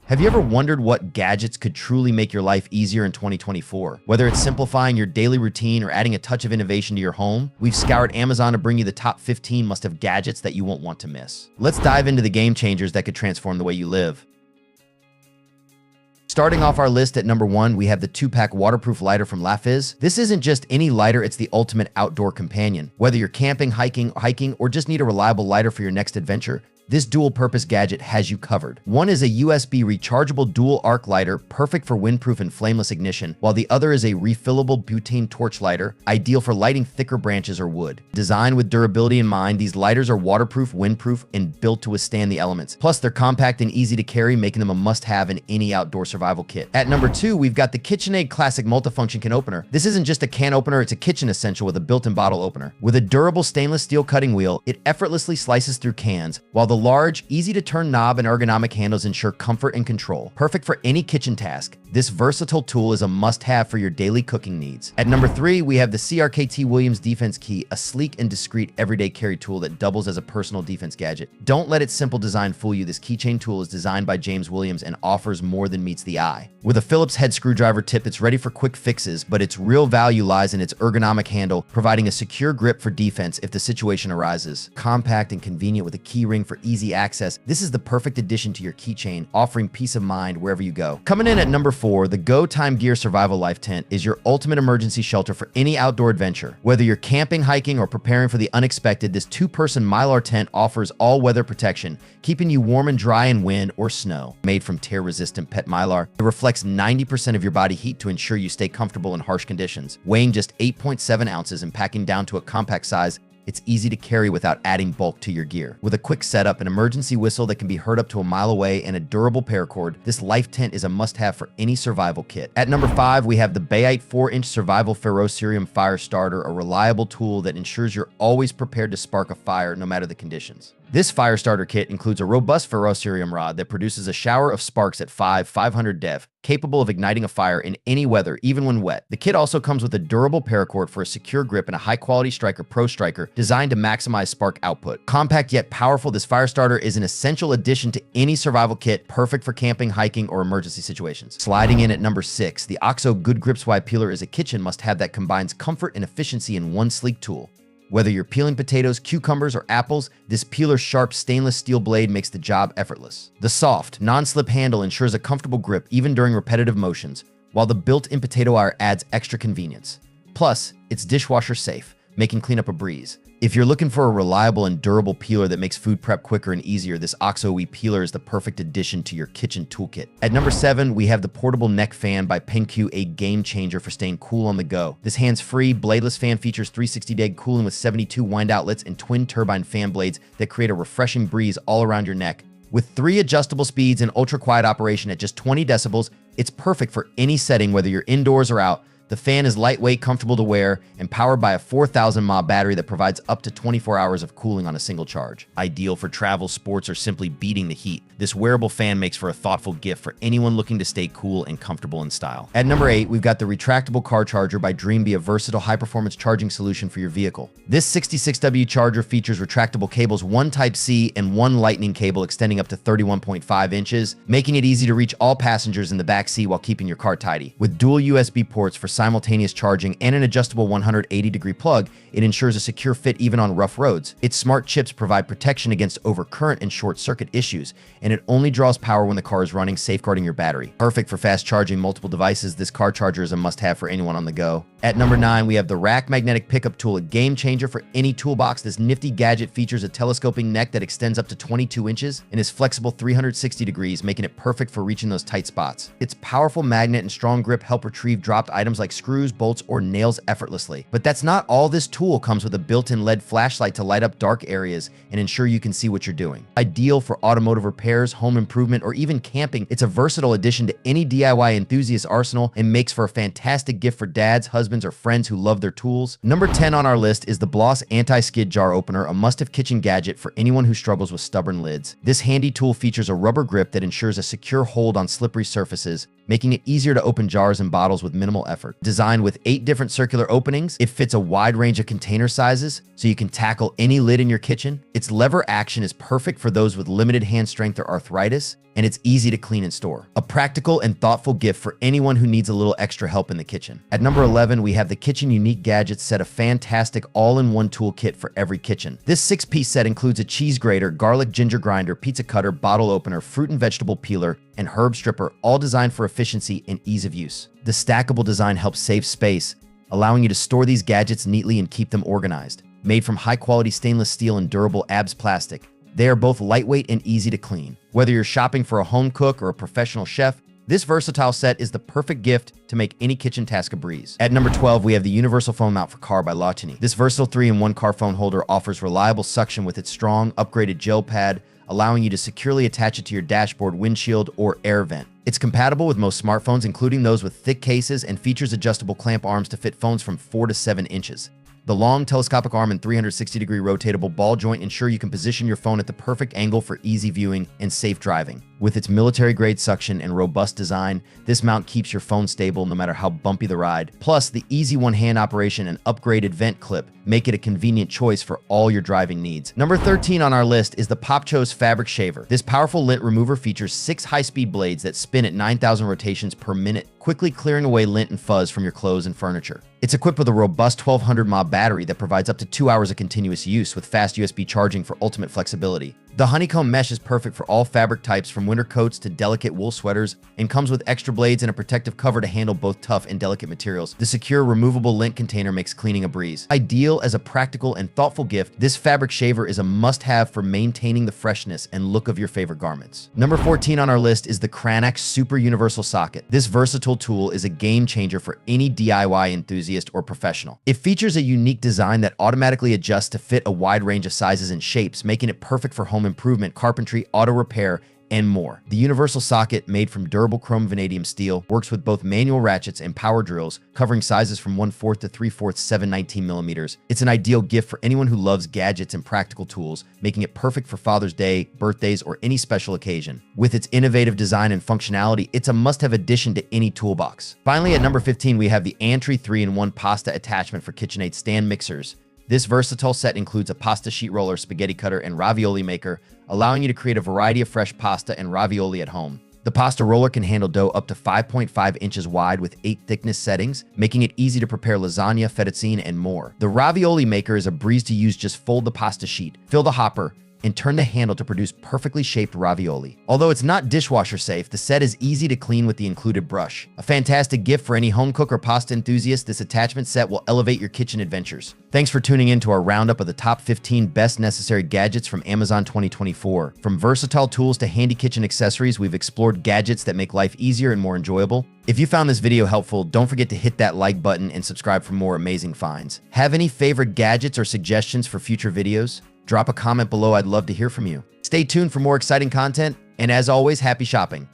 Have you ever wondered what gadgets could truly make your life easier in 2024? Whether it's simplifying your daily routine or adding a touch of innovation to your home, we've scoured Amazon to bring you the top 15 must-have gadgets that you won't want to miss. Let's dive into the game changers that could transform the way you live. Starting off our list at number 1, we have the 2-pack waterproof lighter from LaFizz. This isn't just any lighter, it's the ultimate outdoor companion. Whether you're camping, hiking, or just need a reliable lighter for your next adventure, this dual-purpose gadget has you covered. One is a USB rechargeable dual arc lighter, perfect for windproof and flameless ignition, while the other is a refillable butane torch lighter, ideal for lighting thicker branches or wood. Designed with durability in mind, these lighters are waterproof, windproof, and built to withstand the elements. Plus, they're compact and easy to carry, making them a must-have in any outdoor survival kit. At number 2, we've got the KitchenAid Classic Multifunction Can Opener. This isn't just a can opener, it's a kitchen essential with a built-in bottle opener. With a durable stainless steel cutting wheel, it effortlessly slices through cans, while the large, easy-to-turn knob and ergonomic handles ensure comfort and control. Perfect for any kitchen task, this versatile tool is a must-have for your daily cooking needs. At number 3, we have the CRKT Williams Defense Key, a sleek and discreet everyday carry tool that doubles as a personal defense gadget. Don't let its simple design fool you. This keychain tool is designed by James Williams and offers more than meets the eye. With a Phillips head screwdriver tip, it's ready for quick fixes, but its real value lies in its ergonomic handle, providing a secure grip for defense if the situation arises. Compact and convenient with a key ring for easy access, this is the perfect addition to your keychain, offering peace of mind wherever you go. Coming in at number 4, the Go Time Gear Survival Life Tent is your ultimate emergency shelter for any outdoor adventure. Whether you're camping, hiking, or preparing for the unexpected, this 2-person Mylar tent offers all-weather protection, keeping you warm and dry in wind or snow. Made from tear-resistant PET Mylar, it reflects 90% of your body heat to ensure you stay comfortable in harsh conditions. Weighing just 8.7 ounces and packing down to a compact size, it's easy to carry without adding bulk to your gear. With a quick setup, an emergency whistle that can be heard up to a mile away, and a durable paracord, this life tent is a must-have for any survival kit. At number 5, we have the Bayite 4-inch Survival Ferrocerium Fire Starter, a reliable tool that ensures you're always prepared to spark a fire no matter the conditions. This fire starter kit includes a robust ferrocerium rod that produces a shower of sparks at 500 DEV, capable of igniting a fire in any weather, even when wet. The kit also comes with a durable paracord for a secure grip and a high-quality striker Pro Striker designed to maximize spark output. Compact yet powerful, this fire starter is an essential addition to any survival kit, perfect for camping, hiking, or emergency situations. Sliding in at number 6, the OXO Good Grip Swipe Peeler is a kitchen must-have that combines comfort and efficiency in one sleek tool. Whether you're peeling potatoes, cucumbers, or apples, this peeler's sharp stainless steel blade makes the job effortless. The soft, non-slip handle ensures a comfortable grip even during repetitive motions, while the built-in potato wire adds extra convenience. Plus, it's dishwasher safe, making cleanup a breeze. If you're looking for a reliable and durable peeler that makes food prep quicker and easier, this OXO peeler is the perfect addition to your kitchen toolkit. At number 7, we have the portable neck fan by PenQ, a game changer for staying cool on the go. This hands-free, bladeless fan features 360-day cooling with 72 wind outlets and twin turbine fan blades that create a refreshing breeze all around your neck. With 3 adjustable speeds and ultra-quiet operation at just 20 decibels, it's perfect for any setting, whether you're indoors or out. The fan is lightweight, comfortable to wear, and powered by a 4,000 mAh battery that provides up to 24 hours of cooling on a single charge. Ideal for travel, sports, or simply beating the heat, this wearable fan makes for a thoughtful gift for anyone looking to stay cool and comfortable in style. At number 8, we've got the retractable car charger by Dreambee, a versatile high-performance charging solution for your vehicle. This 66W charger features retractable cables, 1 Type-C and 1 Lightning cable extending up to 31.5 inches, making it easy to reach all passengers in the back seat while keeping your car tidy. With dual USB ports for simultaneous charging and an adjustable 180-degree plug, it ensures a secure fit even on rough roads. Its smart chips provide protection against overcurrent and short-circuit issues, and it only draws power when the car is running, safeguarding your battery. Perfect for fast charging multiple devices, this car charger is a must-have for anyone on the go. At number 9, we have the Rack Magnetic Pickup Tool, a game changer for any toolbox. This nifty gadget features a telescoping neck that extends up to 22 inches and is flexible 360 degrees, making it perfect for reaching those tight spots. Its powerful magnet and strong grip help retrieve dropped items like screws, bolts, or nails effortlessly. But that's not all. This tool comes with a built-in LED flashlight to light up dark areas and ensure you can see what you're doing. Ideal for automotive repairs, home improvement, or even camping, it's a versatile addition to any DIY enthusiast arsenal and makes for a fantastic gift for dads, husbands, husbands, or friends who love their tools. Number 10 on our list is the Bloss Anti-Skid Jar Opener, a must-have kitchen gadget for anyone who struggles with stubborn lids. This handy tool features a rubber grip that ensures a secure hold on slippery surfaces, making it easier to open jars and bottles with minimal effort. Designed with 8 different circular openings, it fits a wide range of container sizes, so you can tackle any lid in your kitchen. Its lever action is perfect for those with limited hand strength or arthritis, and it's easy to clean and store. A practical and thoughtful gift for anyone who needs a little extra help in the kitchen. At number 11, we have the Kitchen Unique Gadgets set, a fantastic all-in-one tool kit for every kitchen. This 6-piece set includes a cheese grater, garlic ginger grinder, pizza cutter, bottle opener, fruit and vegetable peeler, and herb stripper, all designed for efficiency and ease of use. The stackable design helps save space, allowing you to store these gadgets neatly and keep them organized. Made from high-quality stainless steel and durable ABS plastic, they are both lightweight and easy to clean. Whether you're shopping for a home cook or a professional chef, this versatile set is the perfect gift to make any kitchen task a breeze. At number 12, we have the Universal Phone Mount for Car by Lotini. This versatile 3-in-1 car phone holder offers reliable suction with its strong, upgraded gel pad, allowing you to securely attach it to your dashboard, windshield, or air vent. It's compatible with most smartphones, including those with thick cases, and features adjustable clamp arms to fit phones from 4 to 7 inches. The long telescopic arm and 360-degree rotatable ball joint ensure you can position your phone at the perfect angle for easy viewing and safe driving. With its military-grade suction and robust design, this mount keeps your phone stable no matter how bumpy the ride. Plus, the easy one-hand operation and upgraded vent clip make it a convenient choice for all your driving needs. Number 13 on our list is the Popcho's Fabric Shaver. This powerful lint remover features 6 high-speed blades that spin at 9,000 rotations per minute, quickly clearing away lint and fuzz from your clothes and furniture. It's equipped with a robust 1200 mAh battery that provides up to 2 hours of continuous use with fast USB charging for ultimate flexibility. The honeycomb mesh is perfect for all fabric types, from winter coats to delicate wool sweaters, and comes with extra blades and a protective cover to handle both tough and delicate materials. The secure, removable lint container makes cleaning a breeze. Ideal as a practical and thoughtful gift, this fabric shaver is a must-have for maintaining the freshness and look of your favorite garments. Number 14 on our list is the Cranac Super Universal Socket. This versatile tool is a game changer for any DIY enthusiast or professional. It features a unique design that automatically adjusts to fit a wide range of sizes and shapes, making it perfect for home improvement, carpentry, auto repair, and more. The universal socket, made from durable chrome vanadium steel, works with both manual ratchets and power drills, covering sizes from 1/4 to 3/4 7/19mm. It's an ideal gift for anyone who loves gadgets and practical tools, making it perfect for Father's Day, birthdays, or any special occasion. With its innovative design and functionality, it's a must-have addition to any toolbox. Finally, at number 15, we have the Antri 3-in-1 pasta attachment for KitchenAid stand mixers. This versatile set includes a pasta sheet roller, spaghetti cutter, and ravioli maker, allowing you to create a variety of fresh pasta and ravioli at home. The pasta roller can handle dough up to 5.5 inches wide with 8 thickness settings, making it easy to prepare lasagna, fettuccine, and more. The ravioli maker is a breeze to use. Just fold the pasta sheet, fill the hopper, and turn the handle to produce perfectly shaped ravioli. Although it's not dishwasher safe, the set is easy to clean with the included brush. A fantastic gift for any home cook or pasta enthusiast, this attachment set will elevate your kitchen adventures. Thanks for tuning in to our roundup of the top 15 best necessary gadgets from Amazon 2024. From versatile tools to handy kitchen accessories, we've explored gadgets that make life easier and more enjoyable. If you found this video helpful, don't forget to hit that like button and subscribe for more amazing finds. Have any favorite gadgets or suggestions for future videos? Drop a comment below. I'd love to hear from you. Stay tuned for more exciting content, and as always, happy shopping.